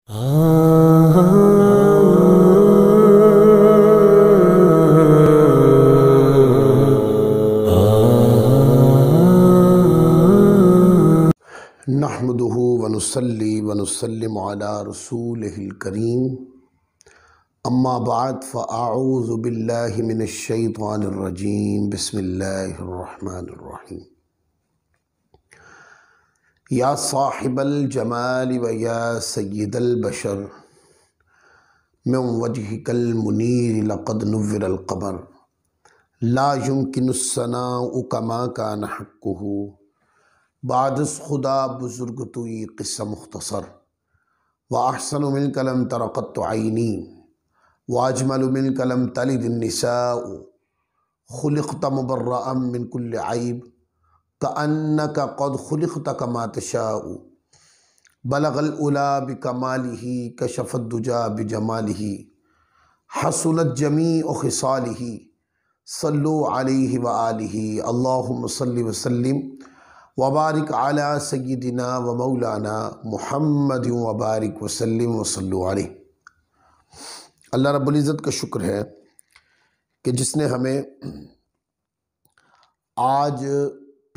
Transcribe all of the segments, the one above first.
नहमदुहु व नुसल्ली व नुसल्लिमु अला रसूलिहिल करीम अम्मा बाद फ़अऊज़ु बिल्लाहि मिनश शैतानिर रजीम बिस्मिल्लाहिर रहमानिर रहीम। या साहिबल जमाल व या सय्यदल बशर मिन वजहिकल मुनीर लक़द नुव्विरल क़मर ला युमकिनुस सनाउ कमा कान हक़्क़ुहु बादस खुदा बुजुर्ग तुई क़िस्सा मुख्तसर व अहसनु मिन कलम तरक़त आइनी व अजमलु मिन कलम तलिद निसाउ खुलिक़त मुबर्रअम मिन कुल्लि ऐब कअन्नका क़द खुलिक़त कमा तशाउ बलगल उला बिकमालिही कशफ़त दुजा बिजमालिही हसुनत जमीउ ख़िसालिही सल्लु अलैहि व आलिही अल्लाहुम्मा सल्लि व सल्लिम वबारिक आला सय्यिदिना व मौलाना मुहम्मद वबारिक वसल्लिम वसल्लु अलैहि। अल्लाह रब्बुल इज़्ज़त का शुक्र है कि जिसने हमें आज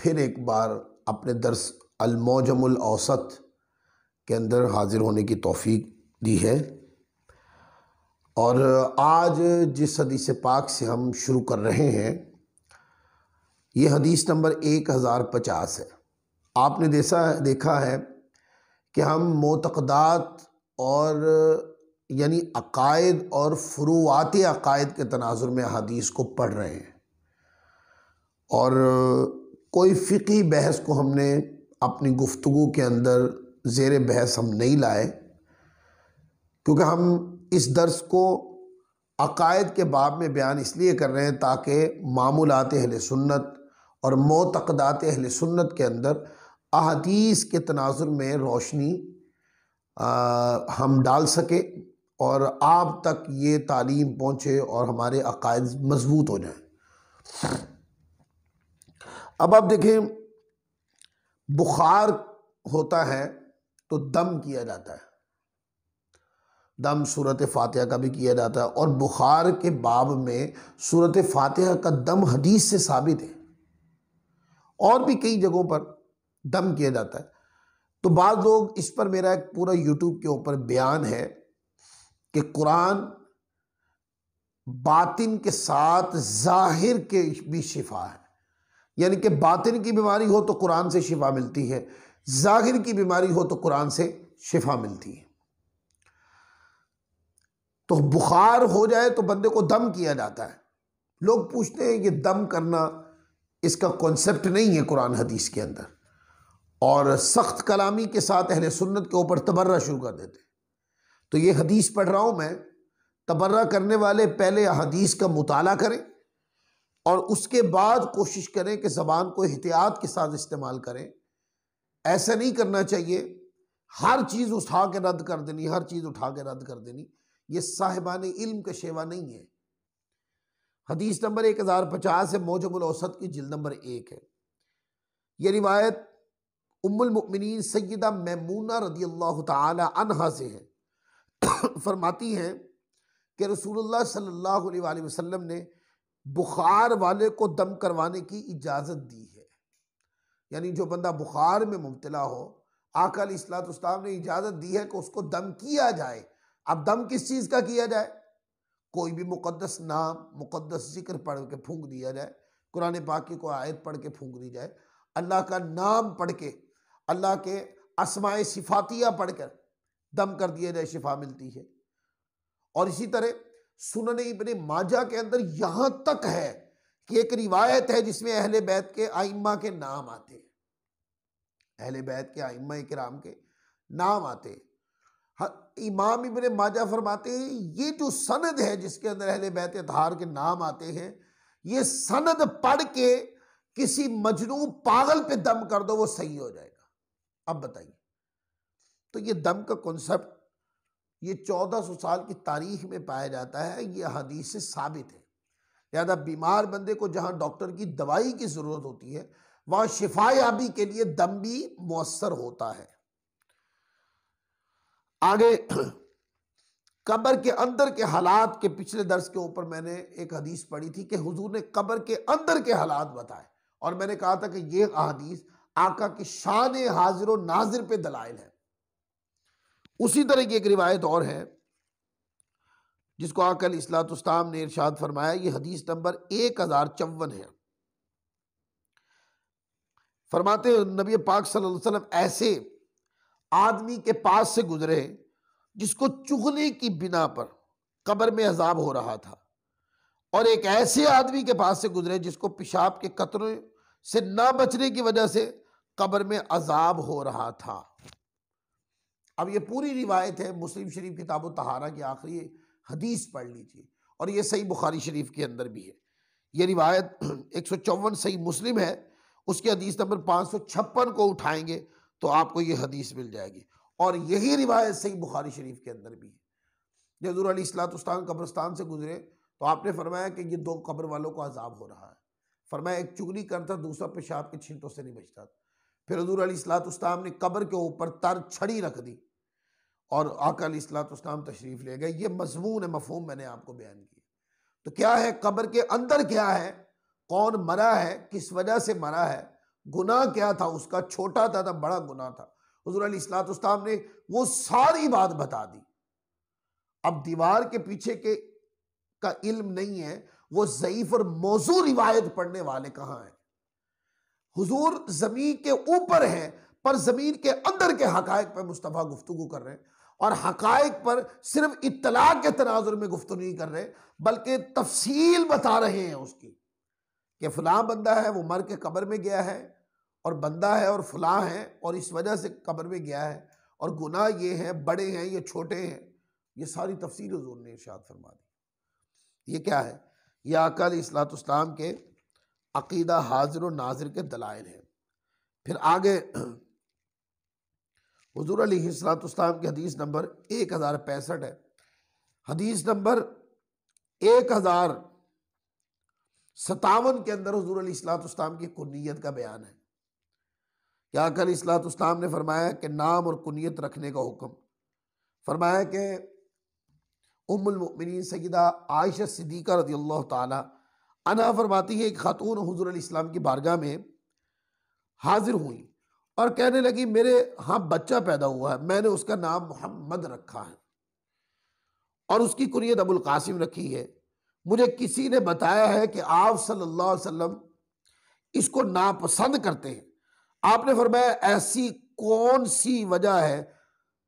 फिर एक बार अपने दर्स अल-मौजमुल औसत के अंदर हाज़िर होने की तौफ़ीक दी है। और आज जिस हदीस पाक से हम शुरू कर रहे हैं ये हदीस नंबर 1050 है। आपने देखा है कि हम मोतक़दात और यानी अक़ायद और फ़ुरूआत अक़ायद के तनाज़ुर में हदीस को पढ़ रहे हैं और कोई फ़िक़ही बहस को हमने अपनी गुफ्तगू के अंदर ज़ेर बहस हम नहीं लाए, क्योंकि हम इस दर्स को अक़ायद के बाब में बयान इसलिए कर रहे हैं ताकि मामूलात अहले सुन्नत और मोतक़दात अहले सुन्नत के अंदर अहदीस के तनाज़ुर में रोशनी हम डाल सके और आप तक ये तालीम पहुँचे और हमारे अक़ायद मज़बूत हो जाएं। अब आप देखें, बुखार होता है तो दम किया जाता है, दम सूरत फ़ातिहा का भी किया जाता है और बुखार के बाब में सूरत फ़ातिहा का दम हदीस से साबित है और भी कई जगहों पर दम किया जाता है। तो बाद लोग, इस पर मेरा एक पूरा यूट्यूब के ऊपर बयान है कि कुरान बातिन के साथ ज़ाहिर के भी शिफा है, यानी कि बातिन की बीमारी हो तो कुरान से शिफा मिलती है, ज़ाहिर की बीमारी हो तो कुरान से शिफा मिलती है। तो बुखार हो जाए तो बंदे को दम किया जाता है। लोग पूछते हैं ये दम करना, इसका कॉन्सेप्ट नहीं है कुरान हदीस के अंदर, और सख्त कलामी के साथ अहले सुन्नत के ऊपर तबर्रा शुरू कर देते हैं। तो ये हदीस पढ़ रहा हूँ मैं, तबर्रा करने वाले पहले हदीस का मुताला करें और उसके बाद कोशिश करें कि ज़बान को एहतियात के साथ इस्तेमाल करें। ऐसा नहीं करना चाहिए हर चीज़ उठा के रद्द कर देनी, हर चीज़ उठा के रद्द कर देनी, ये साहिबाने इल्म का शेवा नहीं है। हदीस नंबर 1050 है, मौजमुल औसत की जिल्द नंबर 1 है। ये रिवायत उम्मुल मुमिनीन सय्यदा मैमूना रज़ियल्लाहु ताला अन्हा से है। फरमाती हैं कि रसूलुल्लाह सल्लल्लाहु अलैहि वसल्लम ने बुखार वाले को दम करवाने की इजाज़त दी है, यानी जो बंदा बुखार में मुब्तला हो, आका अलैहिस्सलातु वस्सलाम ने इजाज़त दी है कि उसको दम किया जाए। अब दम किस चीज़ का किया जाए? कोई भी मुक़द्दस नाम, मुक़द्दस ज़िक्र पढ़ के फूंक दिया जाए, कुरान पाक की कोई आयत पढ़ के फूंक दी जाए, अल्लाह का नाम पढ़ के, अल्लाह के अस्माए सिफातिया पढ़कर दम कर दिया जाए, शिफा मिलती है। और इसी तरह सुनन इब्ने माजा के अंदर यहाँ तक है कि एक रिवायत है जिसमें अहले बैत के आइम्मा के नाम आते हैं, अहले बैत के आइम्मा किराम के नाम आते हैं। इमाम इब्ने माजा फरमाते हैं ये जो सनद है जिसके अंदर अहले बैत अतहार के नाम आते हैं, ये सनद पढ़ के किसी मजनू पागल पे दम कर दो, वो सही हो जाएगा। अब बताइए, तो ये दम का कॉन्सेप्ट ये 1400 साल की तारीख में पाया जाता है, ये हदीस से साबित है। लिहाजा बीमार बंदे को जहाँ डॉक्टर की दवाई की ज़रूरत होती है वहाँ शिफायाबी के लिए दम भी मुअस्सर होता है। आगे कब्र के अंदर के हालात के पिछले दर्स के ऊपर मैंने एक हदीस पढ़ी थी कि हुजूर ने कब्र के अंदर के हालात बताए, और मैंने कहा था कि यह हदीस आका की शान हाजिर और नाजिर पे दलाइल है। उसी तरह की एक रिवायत और है जिसको आका अलैहिस्सलाम ने इरशाद फरमाया, यह हदीस नंबर 1054 है। फरमाते नबी पाक सल्लल्लाहु अलैहि वसल्लम ऐसे आदमी के पास से गुजरे जिसको चुगली की बिना पर कब्र में अजाब हो रहा था, और एक ऐसे आदमी के पास से गुजरे जिसको पेशाब के कतरे से ना बचने की वजह से कब्र में अजाब हो रहा था। अब ये पूरी रिवायत है, मुस्लिम शरीफ किताब तहारा की आखिरी हदीस पढ़ लीजिए, और ये सही बुखारी शरीफ के अंदर भी है। ये रिवायत 154 सही मुस्लिम है, उसकी हदीस नंबर 556 को उठाएंगे तो आपको ये हदीस मिल जाएगी, और यही रिवायत सही बुखारी शरीफ के अंदर भी है। जब हुज़ूर अलैहिस्सलाम कब्रिस्तान से गुजरे तो आपने फरमाया कि ये दो कब्र वालों को अजाब हो रहा है। फरमाया एक चुगली करता, दूसरा पेशाब के छींटों से नहीं बचता। फिर हुज़ूर अलैहिस्सलाम ने कब्र के ऊपर तर छड़ी रख दी और आका अलैहिस्सलाम तशरीफ़ ले गए। ये मज़मून है, मफ़हूम मैंने आपको बयान किया। तो क्या है कब्र के अंदर, क्या है, कौन मरा है, किस वजह से मरा है, गुनाह क्या था उसका, छोटा था बड़ा गुनाह था, हुज़ूर अलैहिस्सलाम ने वो सारी बात बता दी। अब दीवार के पीछे के का इल्म नहीं है, वो ज़ईफ और मौजू रिवायत पढ़ने वाले कहां हैं। हुजूर जमीन के ऊपर हैं पर जमीन के अंदर के हकायक पर मुस्तफ़ा गुफ्तगू कर रहे हैं, और हकायक पर सिर्फ इत्तला के तनाजुर में गुफ्तगू नहीं कर रहे, बल्कि तफसील बता रहे हैं उसकी कि फलां बंदा है वो मर के कब्र में गया है, और बंदा है और फलां है और इस वजह से कब्र में गया है, और गुनाह ये हैं, बड़े हैं, ये छोटे हैं। ये सारी तफसील हुजूर ने इरशाद फरमा दी। ये क्या है, ये आका अलैहिस्सलाम के अकीदा हाजिर और नाजिर के दलाइल हैं। फिर आगे हुजूर अलैहिस्सलाम की हदीस नंबर 1065 है। हदीस नंबर 1057 के अंदर हुजूर अलैहिस्सलाम की कुनियत का बयान है। क्या आका अलैहिस्सलाम ने फरमाया कि नाम और कुनियत रखने का हुक्म। फरमाया कि उम्मुल मोमिनीन सय्यदा आयशा सिद्दीक़ा रज़ियल्लाहु ताला अन्हा फरमाती है, एक खातून हुजूर अलैहिस्सलाम की बारगाह में हाजिर हुई और कहने लगी, मेरे यहाँ बच्चा पैदा हुआ है, मैंने उसका नाम मोहम्मद रखा है और उसकी कुनियत अबुल कासिम रखी है। मुझे किसी ने बताया है कि आप सल्लल्लाहु अलैहि वसल्लम इसको नापसंद करते हैं। आपने फरमाया, ऐसी कौन सी वजह है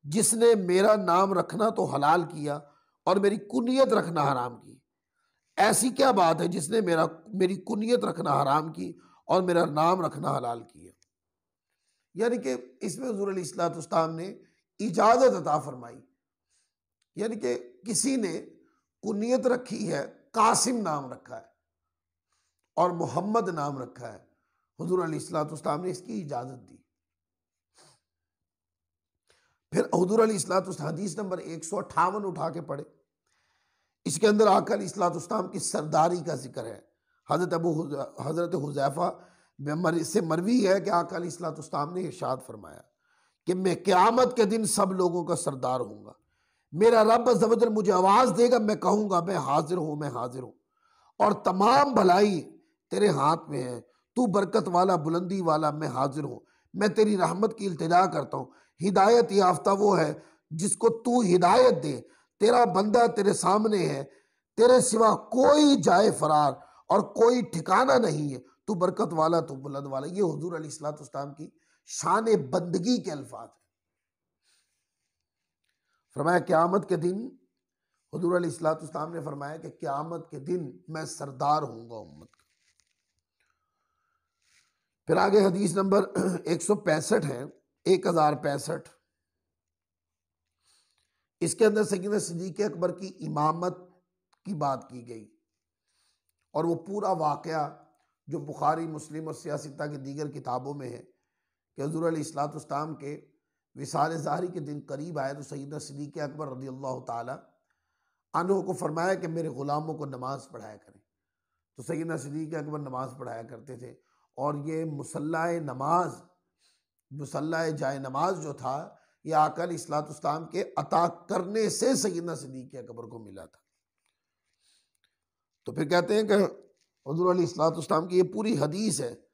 जिसने मेरा नाम रखना तो हलाल किया और मेरी कुनियत रखना हराम की? ऐसी क्या बात है जिसने मेरी कुनियत रखना हराम की और मेरा नाम रखना हलाल किया? यानी कि इसमें हुज़ूर अलैहिस्सलाम ने इजाज़त अता फरमाई, यानी कि किसी ने कुनियत रखी है, कासिम नाम रखा है और मोहम्मद नाम रखा है, हुज़ूर अलैहिस्सलाम ने इसकी इजाज़त दी। फिर हुज़ूर अलैहिस्सलाम हदीस नंबर 158 उठा के पढ़े, इसके अंदर आका अलैहिस्सलाम की सरदारी का जिक्र है। हज़रत हुज़ैफा से मरवी है कि आका अलैहिस्सलाम ने इरशाद फरमाया कि मैं क़यामत के दिन सब लोगों का सरदार हूँगा। मेरा रब अज़्ज़ व जल मुझे आवाज़ देगा, मैं कहूँगा मैं हाजिर हूँ, मैं हाजिर हूँ, और तमाम भलाई तेरे हाथ में है, तू बरकत वाला, बुलंदी वाला, मैं हाजिर हूँ, मैं तेरी रहमत की इल्तिजा करता हूँ। हिदायत याफ्ता वो है जिसको तू हिदायत दे, तेरा बंदा तेरे सामने है, तेरे सिवा कोई जाए फरार और कोई ठिकाना नहीं है, तू बरकत वाला, तू बुलंद वाला। ये हुजूर अलैहिस्सलाम की शान बंदगी के अल्फाज है। फरमाया क़यामत के दिन, हुजूर अलैहिस्सलाम ने फरमाया कि क़यामत के दिन मैं सरदार हूँगा उम्मत का। फिर आगे हदीस नंबर 165 है, 1065। इसके अंदर सय्यदना सिद्दीक़ अकबर की इमामत की बात की गई और वो पूरा वाक़या जो बुखारी, मुस्लिम और सियासिता की दीगर किताबों में है कि हुज़ूर अलैहिस्सलाम के विसाल ज़ाहरी के दिन करीब आए तो सय्यदना सिद्दीक़ अकबर रज़ियल्लाहु ताला अन्हु को फरमाया कि मेरे ग़ुलामों को नमाज़ पढ़ाया करें। तो सय्यदना सिद्दीक़ अकबर नमाज़ पढ़ाया करते थे, और ये मुसल्ला नमाज, मुसल्ला जाए नमाज जो था, यह आका अलैहिस्सलाम के अता करने से सैयदना सिद्दीक़ अकबर को मिला था। तो फिर कहते हैं कि हुज़ूर अलैहिस्सलाम की ये पूरी हदीस है।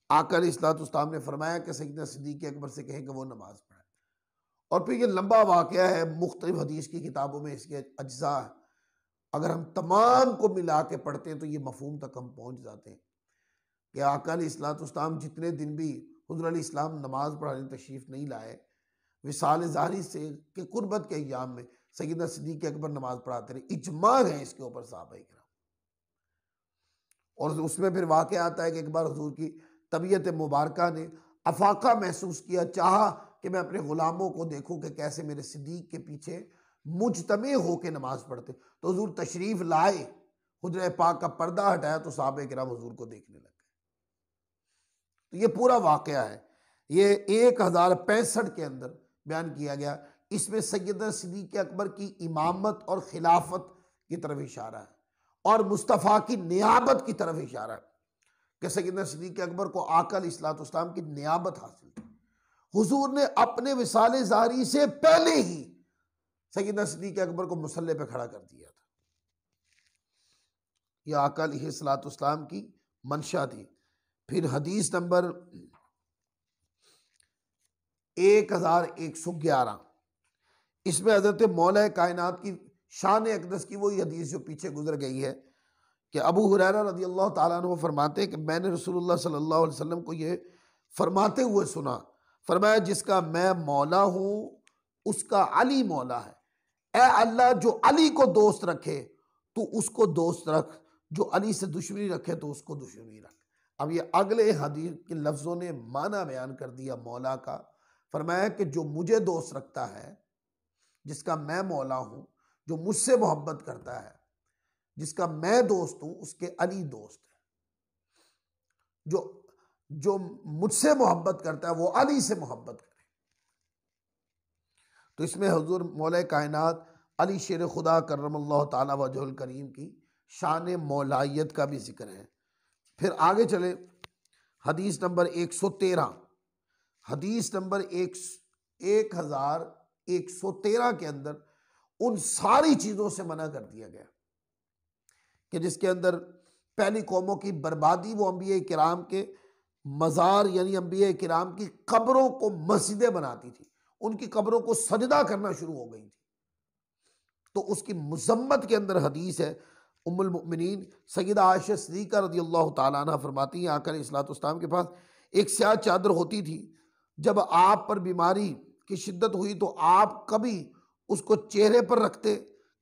आका अलैहिस्सलाम ने फरमाया कि सैयदना सिद्दीक़ अकबर से कहें कि वो नमाज पढ़े। और फिर ये लंबा वाक़या है, मुख्तलिफ हदीस की किताबों में इसके अज्जा, अगर हम तमाम को मिला के पढ़ते हैं तो ये मफहूम तक हम पहुँच जाते हैं कि आका अलैहिस्सलाम जितने दिन भी हुज़ूर अलैहिस्सलाम नमाज पढ़ाने तशरीफ़ नहीं लाए, विसाल ज़ाहिरी से के कुर्बत के अय्याम में सैयदना सिद्दीक़ अकबर नमाज पढ़ाते रहे। इजमा है इसके ऊपर सहाबा किराम। और उसमें फिर वाक़या आता है कि एक बार हुज़ूर की तबीयत मुबारका ने अफाका महसूस किया, चाहा कि मैं अपने ग़ुलामों को देखूं कि कैसे मेरे सिद्दीक़ के पीछे मुजतमे होकर नमाज पढ़ते। तो हुज़ूर तशरीफ़ लाए, हुजरे पाक का पर्दा हटाया तो सहाबा किराम हुज़ूर को देखने लग गए। तो ये पूरा वाक़या है, ये 1065 के अंदर बयान किया गया। इसमें सैयदना सिद्दीक़ अकबर की इमामत और खिलाफत की तरफ इशारा है और मुस्तफ़ा की नियाबत की तरफ इशारा है कि सैयदना सिद्दीक़ अकबर को आका अलैहिस्सलाम की नियाबत हासिल थी। हुजूर ने अपने विसाले ज़ाहिरी से पहले ही सैयदना सिद्दीक़ अकबर को मुसल्ले पे खड़ा कर दिया था। यह आका अलैहिस्सलाम की मंशा थी। फिर हदीस नंबर 1111, इसमें हज़रत मौला कायनात की शान अक़दस की वही हदीस जो पीछे गुजर गई है कि अबू हुरैरा रज़ियल्लाहु ताला अन्हु फरमाते हैं कि मैंने रसूलुल्लाह सल्लल्लाहु अलैहि वसल्लम को ये फरमाते हुए सुना, फरमाया जिसका मैं मौला हूँ उसका अली मौला है। ए अल्लाह, जो अली को दोस्त रखे तो उसको दोस्त रख, जो अली से दुश्मनी रखे तो उसको दुश्मनी रख। अब ये अगले हदीस के लफ्ज़ों ने माना बयान कर दिया मौला का। फरमाया कि जो मुझे दोस्त रखता है, जिसका मैं मौला हूँ, जो मुझसे मोहब्बत करता है, जिसका मैं दोस्त हूँ, उसके अली दोस्त है। जो मुझसे मोहब्बत करता है वो अली से मोहब्बत करे। तो इसमें हुजूर मौला कायनात अली शेर खुदा करमल्लाहु ताला वजहुल करीम की शान मौलायत का भी जिक्र है। फिर आगे चले, हदीस नंबर 113, हदीस नंबर 1113 के अंदर उन सारी चीज़ों से मना कर दिया गया कि जिसके अंदर पहली कौमों की बर्बादी, वो अंबिया किराम के मज़ार यानी अंबिया किराम की कब्रों को मस्जिदें बनाती थी, उनकी कब्रों को सजदा करना शुरू हो गई थी। तो उसकी मज़म्मत के अंदर हदीस है। उम्मुल मुमिनीन सय्यदा आयशा सिद्दीक़ा रज़ियल्लाहु ताला अन्हा फरमाती हैं आका अलैहिस्सलाम के पास एक स्याह चादर होती थी। जब आप पर बीमारी की शिद्दत हुई तो आप कभी उसको चेहरे पर रखते,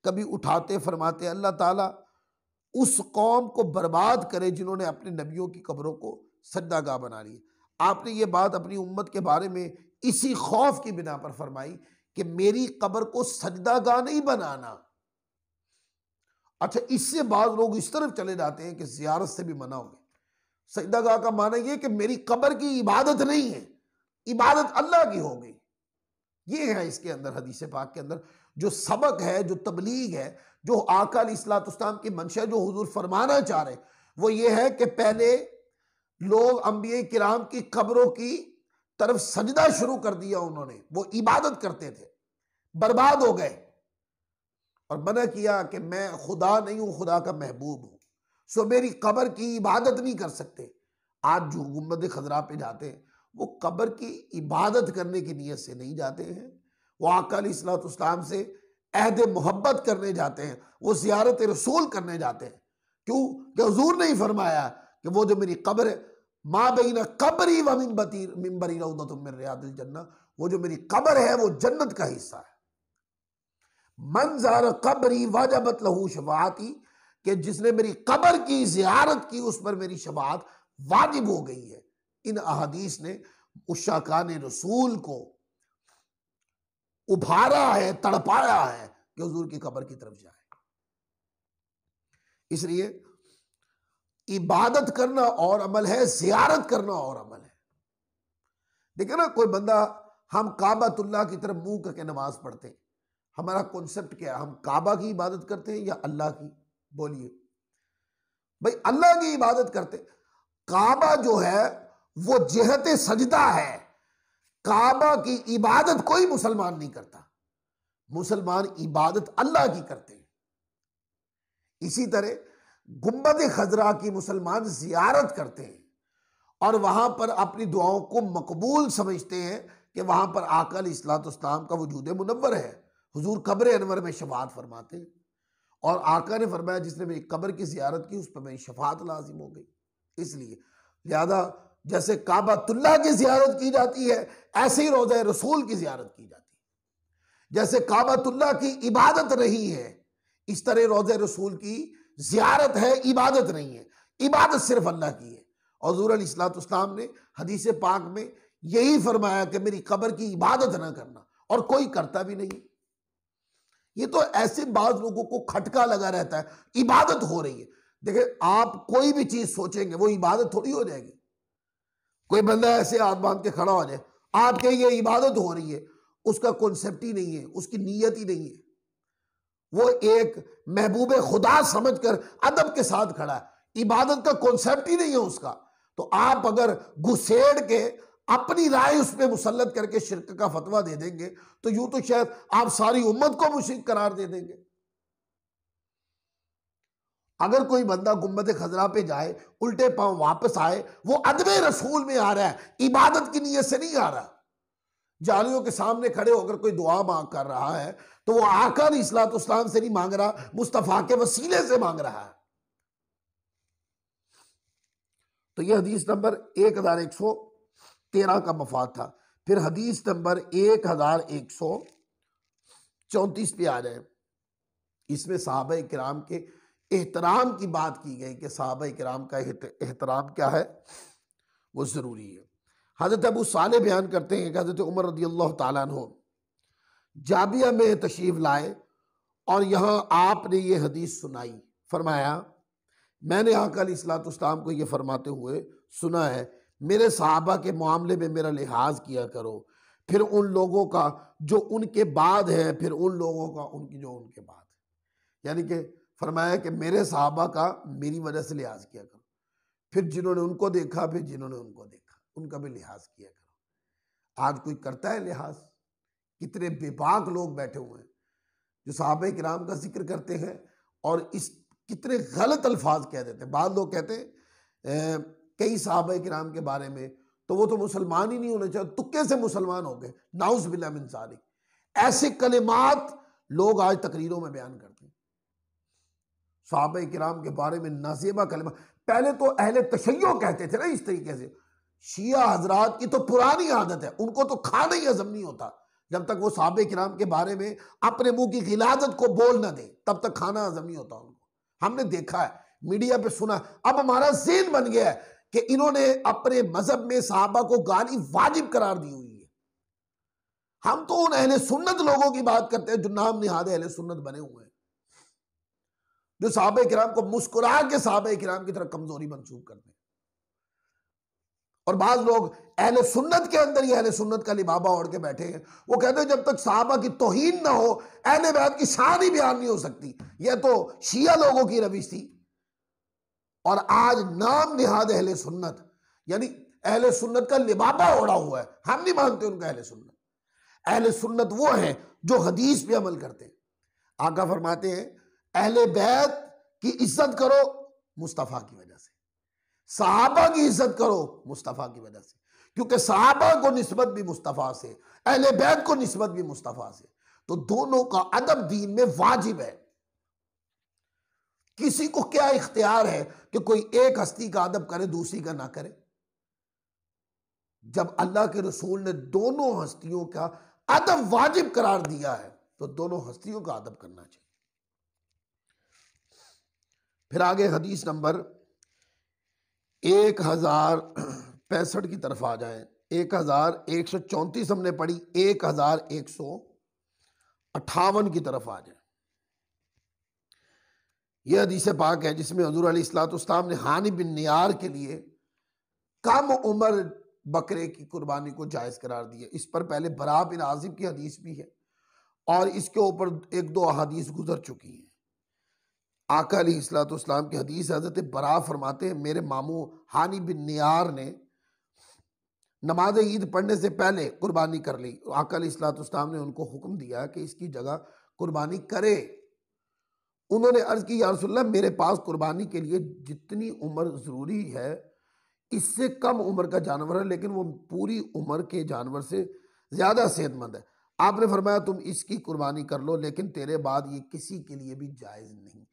कभी उठाते, फरमाते अल्लाह ताला उस कौम को बर्बाद करे जिन्होंने अपने नबियों की कब्रों को सजदागाह बना ली। आपने ये बात अपनी उम्मत के बारे में इसी खौफ की बिना पर फरमाई कि मेरी कब्र को सजदागाह नहीं बनाना। अच्छा, इससे बाद लोग इस तरफ चले जाते हैं कि ज़ियारत से भी मना हो गए। सजदागाह का माना यह कि मेरी कब्र की इबादत नहीं है, इबादत अल्लाह की हो गई। ये है इसके अंदर हदीस पाक के अंदर जो सबक है, जो तबलीग है, जो आका अलैहिस्सलाम की मंशा, जो हुजूर फरमाना चाह रहे, वो ये है कि पहले लोग अंबिया किराम की कब्रों की तरफ सजदा शुरू कर दिया उन्होंने, वो इबादत करते थे, बर्बाद हो गए और मना किया कि मैं खुदा नहीं हूं, खुदा का महबूब हूं, सो मेरी कब्र की इबादत नहीं कर सकते। आज जो गुंबद खजरा पे जाते हैं वो कब्र की इबादत करने की नीयत से नहीं जाते हैं, वो आका अलैहिस्सलाम से अहद मोहब्बत करने जाते हैं, वो ज़ियारत रसूल करने जाते हैं। क्यों कि हुजूर ने ही फरमाया कि वो जो मेरी कब्र है, माँ बैना कब्री व मिंबरी रौदतुम मिन रियादिल जन्नह, वो जो मेरी कब्र है वो जन्नत का हिस्सा है। मन ज़ारा कब्री वजबत लहू शफाअती, कि जिसने मेरी कब्र की ज़ियारत की उस पर मेरी शफाअत वाजिब हो गई है। इन अहादीस ने उशाकान रसूल को उभारा है, तड़पाया है कि हुजूर की कब्र की तरफ जाए। इसलिए इबादत करना और अमल है, ज़ियारत करना और अमल है। देखिए ना, कोई बंदा, हम काबातुल्लाह की तरफ मुंह करके नमाज पढ़ते हैं, हमारा कॉन्सेप्ट क्या है? हम काबा की इबादत करते हैं या अल्लाह की? बोलिए भाई, अल्लाह की इबादत करते। काबा जो है वो जिहत सजदा है, काबा की इबादत कोई मुसलमान नहीं करता, मुसलमान इबादत अल्लाह की करते हैं। इसी तरह गुंबद खजरा की मुसलमान जियारत करते हैं और वहां पर अपनी दुआओं को मकबूल समझते हैं कि वहां पर आका अलैहिस्सलाम का वजूद मुनव्वर है। हुजूर कब्र अनवर में शफाअत फरमाते हैं और आका ने फरमाया जिसने मेरी कब्र की जियारत की उस पर मेरी शफाअत लाजिम हो गई। इसलिए लिहाजा जैसे काबातुल्लाह की जियारत की जाती है, ऐसे ही रोज़ा रसूल की जियारत की जाती है। जैसे काबातुल्लाह की इबादत नहीं है, इस तरह रोज़ा रसूल की जियारत है, इबादत नहीं है। इबादत सिर्फ अल्लाह की है। और हुज़ूर अलैहिस्सलाम ने हदीस पाक में यही फरमाया कि मेरी कब्र की इबादत ना करना, और कोई करता भी नहीं। ये तो ऐसे बाज लोगों को खटका लगा रहता है, इबादत हो रही है। देखिए, आप कोई भी चीज सोचेंगे वो इबादत थोड़ी हो जाएगी। कोई बंदा ऐसे हाथ बांध के खड़ा हो जाए, आप कहिए इबादत हो रही है, उसका कॉन्सेप्ट ही नहीं है, उसकी नीयत ही नहीं है। वो एक महबूब खुदा समझकर अदब के साथ खड़ा है, इबादत का कॉन्सेप्ट ही नहीं है उसका। तो आप अगर घुसेड़ के अपनी राय उस पर मुसल्लत करके शिरक का फतवा दे देंगे तो यूं तो शायद आप सारी उम्मत को मुशरिक करार दे देंगे। अगर कोई बंदा गुंबद खजरा पे जाए, उल्टे पांव वापस आए, वो अदब रसूल में आ रहा है, इबादत की नीयत से नहीं आ रहा। जालियों के सामने खड़े होकर कोई दुआ मांग कर रहा है तो वो आका अलैहिस्सलाम से नहीं मांग रहा, मुस्तफा के वसीले से मांग रहा है। तो ये हदीस नंबर 1113 का मफाद था। फिर हदीस नंबर 1134 पे आ जाए। इसमें सहाबा किराम के एहतराम की बात की गई कि सहाबा किराम का एहतराम क्या है, वो जरूरी है। हजरत अबू साले बयान करते हैं कि हजरत उमर रज़ी अल्लाह ताला अन्हु जाबिया में तशरीफ लाए और यहाँ आपने ये हदीस सुनाई। फरमाया मैंने आका अलैहिस्सलाम को ये फरमाते हुए सुना है, मेरे सहाबा के मामले में मेरा लिहाज किया करो, फिर उन लोगों का जो उनके बाद है, फिर उन लोगों का उनकी जो उनके बाद है। यानी कि फरमाया कि मेरे सहाबा का मेरी वजह से लिहाज किया करो, फिर जिन्होंने उनको देखा, फिर जिन्होंने उनको देखा, उनका भी लिहाज किया करो। आज कोई करता है लिहाज? कितने बेबाक लोग बैठे हुए हैं जो सहाबा किराम का जिक्र करते हैं और इस कितने गलत अल्फाज कह देते हैं। बाद लोग कहते हैं कई सहाबा किराम के बारे में तो वो तो मुसलमान ही नहीं होने चाहिए, तुक्के से मुसलमान हो गए, नाउज़ बिल्लाह मिन ज़ालिक। ऐसे कलिमात लोग आज तकरीरों में बयान करते हैं सहाबा किराम के बारे में, नाज़ेबा कलिमा। पहले तो अहले तशय्यो कहते थे ना इस तरीके से। शिया हजरात की तो पुरानी आदत है, उनको तो खाना ही हजम नहीं होता जब तक वो सहाबा किराम के बारे में अपने मुंह की गिलादत को बोल ना दे, तब तक खाना हजम नहीं होता उनको। हमने देखा है, मीडिया पे सुना। अब हमारा ज़हन बन गया है कि इन्होंने अपने मजहब में सहाबा को गाली वाजिब करार दी हुई है। हम तो उन अहले सुन्नत लोगों की बात करते हैं जो नाम निहाद अहले सुन्नत बने हुए हैं, जो सहाबा किराम को मुस्कुरा के सहाबा किराम की तरफ कमजोरी मंसूब करते हैं। और बाज लोग अहले सुन्नत के अंदर ही अहले सुन्नत का लिबाबा ओढ़ के बैठे हैं। वो कहते हैं जब तक सहाबा की तौहीन ना हो, अहले बैत की शान ही बयान नहीं हो सकती। यह तो शिया लोगों की रविश थी। और आज नाम निहाद अहले सुन्नत, यानी अहले सुन्नत का लिबाबा ओढ़ा हुआ है। हम नहीं मानते उनका अहले सुन्नत। अहले सुन्नत वो है जो हदीस पे अमल करते हैं। आका फरमाते हैं अहले बैत की इज्जत करो मुस्तफ़ा की वजह से, सहाबा की इज्जत करो मुस्तफ़ा की वजह से, क्योंकि सहाबा को निस्बत भी मुस्तफ़ा से, अहले बैत को निस्बत भी मुस्तफ़ा से। तो दोनों का अदब दीन में वाजिब है। किसी को क्या इख्तियार है कि कोई एक हस्ती का अदब करे दूसरी का ना करे? जब अल्लाह के रसूल ने दोनों हस्तियों का अदब वाजिब करार दिया है तो दोनों हस्तियों का अदब करना चाहिए। फिर आगे हदीस नंबर 1065 की तरफ आ जाए। 1134 हमने पढ़ी, 1158 की तरफ आ जाए। यह हदीस पाक है जिसमें हुज़ूर अलैहिस्सलाम ने हानी बिन नियार के लिए कम उम्र बकरे की कुर्बानी को जायज़ करार दिया। इस पर पहले बरा बिन आज़िब की हदीस भी है और इसके ऊपर एक दो अहादीस गुजर चुकी हैं। आका अलैहिस्सलाम की हदीस हज़रत बरा फरमाते हैं मेरे मामू हानी बिन नियार ने नमाज ईद पढ़ने से पहले कुर्बानी कर ली। आका अलैहिस्सलाम ने उनको हुक्म दिया कि इसकी जगह कुर्बानी करे। उन्होंने अर्ज की, या रसूलल्लाह, मेरे पास कुर्बानी के लिए जितनी उम्र ज़रूरी है इससे कम उम्र का जानवर है, लेकिन वो पूरी उम्र के जानवर से ज़्यादा सेहतमंद है। आपने फरमाया तुम इसकी कुर्बानी कर लो, लेकिन तेरे बाद ये किसी के लिए भी जायज़ नहीं।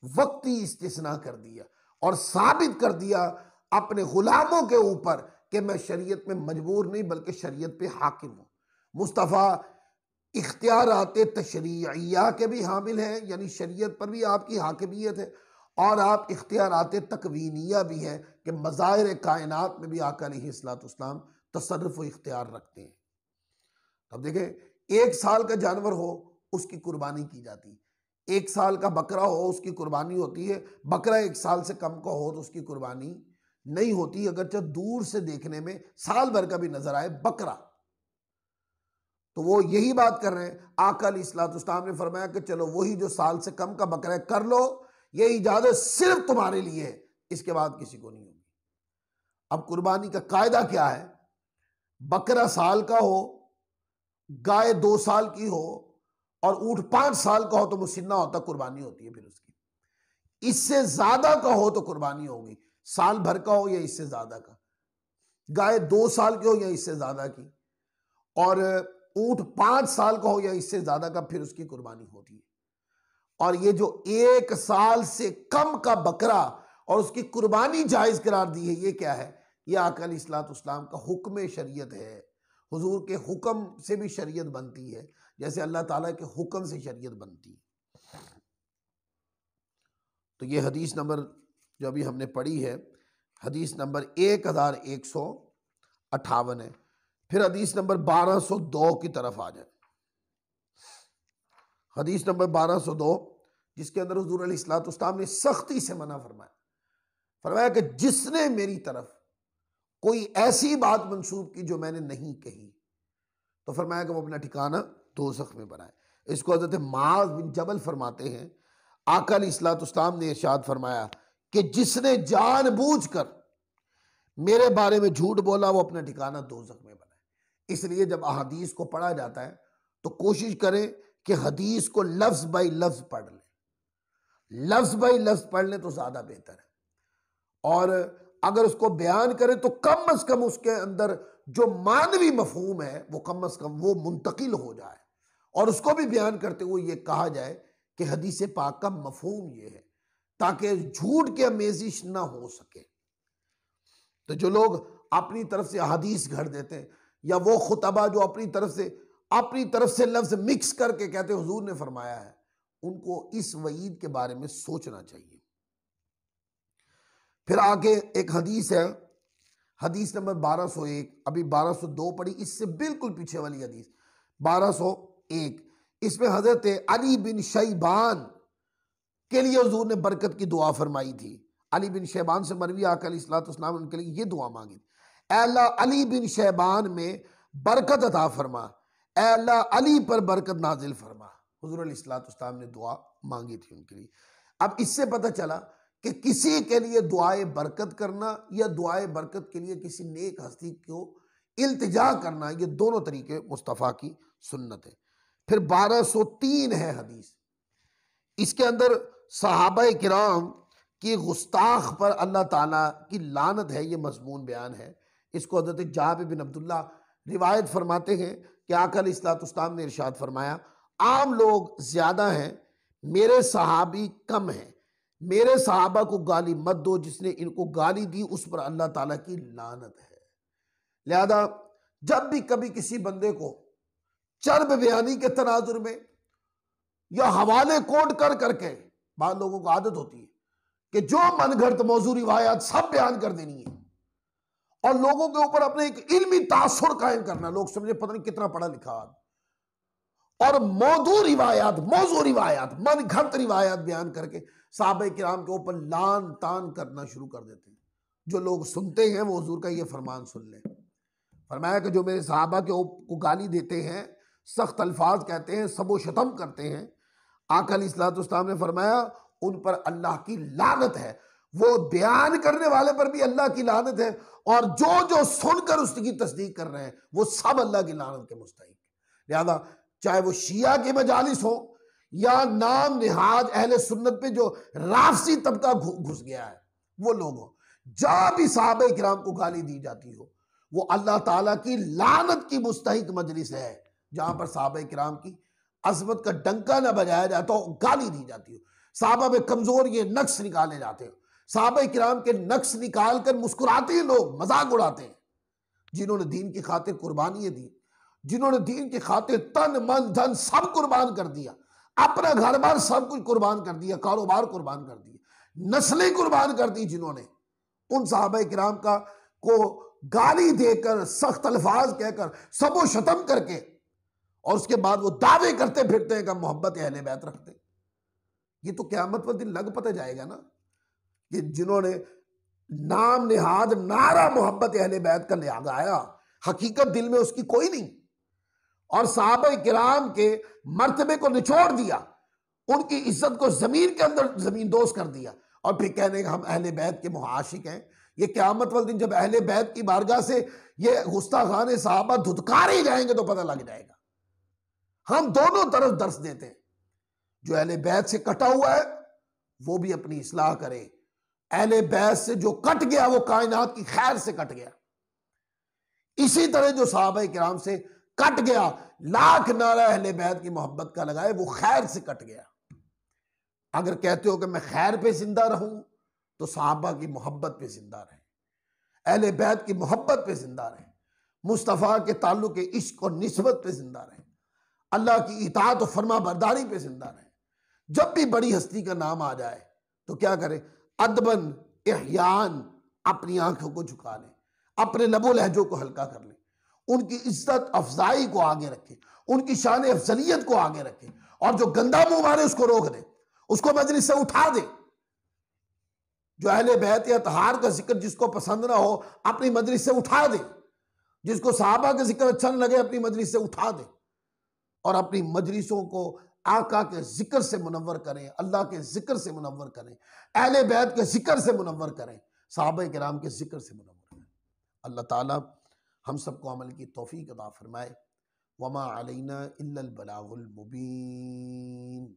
वक्ती इस्तिस्ना कर दिया और साबित कर दिया अपने गुलामों के ऊपर कि मैं शरीयत में मजबूर नहीं बल्कि शरीयत पे हाकिम हूँ। मुस्तफ़ा इख्तियारात तशरीइया के भी हामिल हैं, यानी शरीयत पर भी आपकी हाकिमियत है, और आप इख्तियारात तकवीनिया भी हैं कि मज़ाहिर कायनात में भी आका अलैहिस्सलाम तसर्रुफ़ व इख्तियार रखते हैं। अब देखें, 1 साल का जानवर हो उसकी कुर्बानी की जाती है, 1 साल का बकरा हो उसकी कुर्बानी होती है। बकरा 1 साल से कम का हो तो उसकी कुर्बानी नहीं होती, अगरचे दूर से देखने में साल भर का भी नजर आए बकरा। तो वो यही बात कर रहे हैं। आका अलैहिस्सलाम ने फरमाया कि चलो वही जो साल से कम का बकरा है कर लो, ये इजाजत सिर्फ तुम्हारे लिए है, इसके बाद किसी को नहीं होगी। अब कुर्बानी का कायदा क्या है? बकरा साल का हो, गाय 2 साल की हो और ऊंट 5 साल का हो तो मुसिन्ना होता, कुर्बानी होती है फिर उसकी। इससे ज्यादा का हो तो कुर्बानी होगी, साल भर का हो या इससे ज्यादा का। गाय 2 साल की हो या इससे ज्यादा की, और ऊंट 5 साल का हो या इससे ज्यादा का, फिर उसकी कुर्बानी होती है। और ये जो 1 साल से कम का बकरा और उसकी कुर्बानी जायज करार दी है, ये क्या है? ये आका अलैहिस्सलाम का हुक्म शरीयत है। हुजूर के हुक्म से भी शरीयत बनती है, जैसे अल्लाह ताला के हुक्म से शरीयत बनती है। तो ये हदीस नंबर जो अभी हमने पढ़ी है, हदीस नंबर 1158 है। फिर हदीस नंबर 1202 की तरफ आ जाए। हदीस नंबर 1202, जिसके अंदर हुजूर अलैहिस्सलाम ने सख्ती से मना फरमाया। फरमाया कि जिसने मेरी तरफ कोई ऐसी बात मंसूब की जो मैंने नहीं कही, तो फरमाया कि वो अपना ठिकाना दोज़ख में बनाए। इसको हज़रत मुआज़ बिन जबल फरमाते हैं, आका अलैहिस्सलाम ने इरशाद फरमाया कि जिसने जानबूझकर मेरे बारे में झूठ बोला वो अपना ठिकाना दोज़ख में बनाए। इसलिए जब अहादीस को पढ़ा जाता है तो कोशिश करें कि हदीस को लफ्ज बाई लफ्ज पढ़ लें। लफ्ज बाई लफ्ज पढ़ लें तो ज्यादा बेहतर है, और अगर उसको बयान करें तो कम अज कम उसके अंदर जो मानवी मफहूम है वो कम अज कम वो मुंतकिल हो जाए, और उसको भी बयान करते हुए ये कहा जाए कि हदीस पाक का मफहूम ये है, ताकि झूठ की आमेजिश ना हो सके। तो जो लोग अपनी तरफ से हदीस घड़ देते हैं, या वो खुतबा जो अपनी तरफ से लफ्ज मिक्स करके कहते हैं हुजूर ने फरमाया है, उनको इस वईद के बारे में सोचना चाहिए। फिर आगे एक हदीस है, हदीस नंबर 1201, अभी 1202 पढ़ी, इससे बिल्कुल पीछे वाली हदीस 1201। इसमें हजरत अली बिन शैबान के लिए हुजूर ने बरकत की दुआ फरमाई थी। अली बिन शैबान से मरवी आका अलैहिस्सलाम उनके लिए ये दुआ मांगी, अल्लाह अली बिन शैबान में बरकत अता फरमा, अल्लाह अली पर बरकत नाजिल फरमा। हुजूर अलैहिस्सलाम ने दुआ मांगी थी उनके लिए। अब इससे पता चला कि किसी के लिए दुआए बरकत करना या दुआए बरकत के लिए किसी नेक हस्ती को इल्तिजा करना, ये दोनों तरीके मुस्तफ़ा की सुन्नत है। फिर 1203 है हदीस, इसके अंदर सहाबाए किराम की गुस्ताख पर अल्लाह ताला की लानत है, ये मजमून बयान है। इसको हज़रत जाबिर बिन अब्दुल्ला रिवायत फरमाते हैं कि आका अलैहिस्सलाम ने इरशाद फरमाया, आम लोग ज्यादा हैं, मेरे सहाबी कम हैं, मेरे सहाबा को गाली मत दो, जिसने इनको गाली दी उस पर अल्लाह ताला की लानत है। लिहाजा जब भी कभी किसी बंदे को चर्ब बयानी के तनाजुर में या हवाले कोट कर करके, बाद लोगों को आदत होती है कि जो मनगढ़ंत मौजू रिवायात सब बयान कर देनी है और लोगों के ऊपर अपने एक इल्मी तासुर कायम करना, लोग समझे पता नहीं कितना पढ़ा लिखा, और मौजू रिवायात मनगढ़ंत रिवायात बयान करके साहबे किराम के ऊपर लान तान करना शुरू कर देते हैं। जो लोग सुनते हैं वो हुजूर का ये फरमान सुन लें। फरमाया कि जो मेरे सहाबा के को गाली देते हैं, सख्त अल्फाज कहते हैं, सबो शतम करते हैं, आका अलैहिस्सलाम ने फरमाया उन पर अल्लाह की लानत है। वो बयान करने वाले पर भी अल्लाह की लानत है, और जो जो सुनकर उसकी तस्दीक कर रहे हैं वो सब अल्लाह की लानत के मुस्तहिक। लिहाजा चाहे वो शिया के मजालिस हो या नाम निहाद अहले सुन्नत पे जो राफसी तबका घुस गया है वो लोग हो, जहां भी साहबे किराम को गाली दी जाती हो वो अल्लाह ताला की लानत की मुस्तहिक मजलिस है। जहां पर साहबे किराम की अजमत का डंका ना बजाया जाता हो, गाली दी जाती हो, साहबा में कमजोर ये नक्स निकाले जाते हो, साहबा किराम के नक्स निकाल कर मुस्कुराते हैं लोग, मजाक उड़ाते हैं। जिन्होंने दीन की खातिर कुर्बानियां दी, जिन्होंने दीन की खातिर तन मन धन सब कुर्बान कर दिया, अपना घर बार सब कुछ कुर्बान कर दिया, कारोबार कुर्बान कर दिया, नस्लें कुर्बान कर दी, जिन्होंने उन साहबा किराम का को गाली देकर सख्त अल्फाज कहकर सबो शतम करके और उसके बाद वो दावे करते फिरते हैं कि मोहब्बत अहले बैत रखते। ये तो क़यामत वाले दिन लग पता जाएगा ना कि जिन्होंने नाम निहाद नारा मोहब्बत अहले बैत का लगाया, हकीकत दिल में उसकी कोई नहीं, और साहबा किराम के मर्तबे को निचोड़ दिया, उनकी इज्जत को जमीन के अंदर जमीन दोस्त कर दिया, और फिर कहने का हम अहले बैत के मुआशिक हैं। ये क़यामत वाले दिन जब अहले बैत की बारगाह से ये गुस्ताखाने साहबा धुतकारे जाएंगे तो पता लग जाएगा। हम दोनों तरफ दर्श देते हैं, जो अहले बैत से कटा हुआ है वो भी अपनी इस्लाह करे, अहले बैत से जो कट गया वो कायनात की खैर से कट गया। इसी तरह जो साहबा किराम से कट गया, लाख नारा अहले बैत की मोहब्बत का लगाए, वो खैर से कट गया। अगर कहते हो कि मैं खैर पे जिंदा रहूं तो साहबा की मोहब्बत पे जिंदा रहें, अहले बैत की मोहब्बत पे जिंदा रहें, मुस्तफ़ा के ताल्लुक इश्क और निस्बत पे जिंदा रहें, अल्लाह की इताअत और फरमा बरदारी पे जिंदा रहें। जब भी बड़ी हस्ती का नाम आ जाए तो क्या करें, अदबन इहयान अपनी आंखों को झुका लें, अपने लबो लहजों को हल्का कर लें, उनकी इज्जत अफजाई को आगे रखें, उनकी शान अफजलियत को आगे रखें, और जो गंदा मुंह मारे उसको रोक दें, उसको मजलिस से उठा दें। जो अहले बैत या तहार का जिक्र जिसको पसंद ना हो अपनी मजलिस से उठा दें, जिसको सहाबा का जिक्र अच्छा न लगे अपनी मजलिस से उठा दें, और अपनी मजलिसों को आका के जिक्र से मुनव्वर करें, अल्लाह के जिक्र से मुनव्वर करें, अहले बैत के जिक्र से मुनव्वर करें, सहाबा किराम के जिक्र से मुनव्वर करें। अल्लाह ताला हम सबको अमल की तौफीक अता फरमाए। वमा अलैना इल्लल बलागुल मुबीन।